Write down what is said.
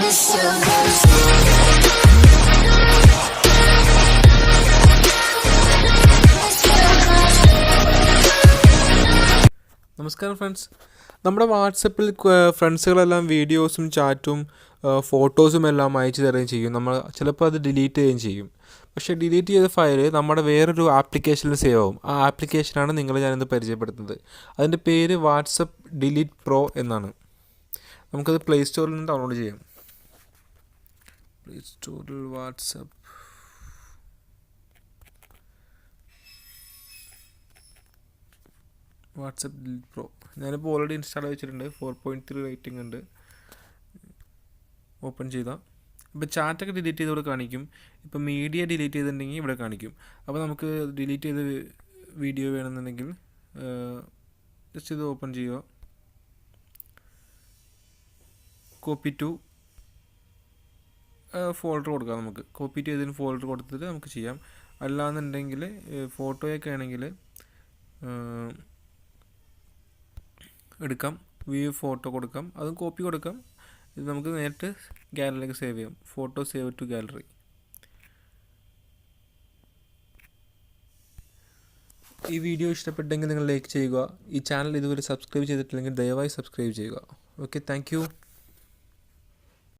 നമസ്കാരം ഫ്രണ്ട്സ്, നമ്മുടെ വാട്സപ്പിൽ ഫ്രണ്ട്സുകളെല്ലാം വീഡിയോസും ചാറ്റും ഫോട്ടോസും എല്ലാം അയച്ചു തരുകയും ചെയ്യും. നമ്മൾ ചിലപ്പോൾ അത് ഡിലീറ്റ് ചെയ്യുകയും ചെയ്യും. പക്ഷേ ഡിലീറ്റ് ചെയ്ത ഫയൽ നമ്മുടെ വേറൊരു ആപ്ലിക്കേഷനിൽ സേവ് ആവും. ആ ആപ്ലിക്കേഷനാണ് ഞാനിന്ന് പരിചയപ്പെടുത്തുന്നത്. അതിൻ്റെ പേര് വാട്സപ്പ് ഡിലീറ്റ് പ്രോ എന്നാണ്. നമുക്കത് പ്ലേ സ്റ്റോറിൽ നിന്ന് ഡൗൺലോഡ് ചെയ്യാം. പ്ലേ സ്റ്റോറിൽ വാട്സപ്പ് ഡിലീറ്റ് പ്രോ ഞാനിപ്പോൾ ഓൾറെഡി ഇൻസ്റ്റാൾ വെച്ചിട്ടുണ്ട്. 4.3 റേറ്റിംഗ് ഉണ്ട്. ഓപ്പൺ ചെയ്താൽ ഇപ്പോൾ ചാറ്റൊക്കെ ഡിലീറ്റ് ചെയ്ത് ഇവിടെ കാണിക്കും. ഇപ്പോൾ മീഡിയ ഡിലീറ്റ് ചെയ്തിട്ടുണ്ടെങ്കിൽ ഇവിടെ കാണിക്കും. അപ്പോൾ നമുക്ക് ഡിലീറ്റ് ചെയ്ത വീഡിയോ വേണമെന്നുണ്ടെങ്കിൽ ജസ്റ്റ് ഇത് ഓപ്പൺ ചെയ്യുക. കോപ്പി ടു ഫോൾഡർ കൊടുക്കാം. നമുക്ക് കോപ്പി ചെയ്തതിന് ഫോൾഡർ കൊടുത്തിട്ട് നമുക്ക് ചെയ്യാം. അല്ലാന്നുണ്ടെങ്കിൽ ഫോട്ടോയൊക്കെ ആണെങ്കിൽ എടുക്കാം. വ്യൂ ഫോട്ടോ കൊടുക്കാം, അതും കോപ്പി കൊടുക്കാം. ഇത് നമുക്ക് നേരിട്ട് ഗാലറിയിലേക്ക് സേവ് ചെയ്യാം. Photo save to gallery. ഈ വീഡിയോ ഇഷ്ടപ്പെട്ടെങ്കിൽ നിങ്ങൾ ലൈക്ക് ചെയ്യുക. ഈ ചാനൽ ഇതുവരെ സബ്സ്ക്രൈബ് ചെയ്തിട്ടില്ലെങ്കിൽ ദയവായി സബ്സ്ക്രൈബ് ചെയ്യുക. Okay, thank you.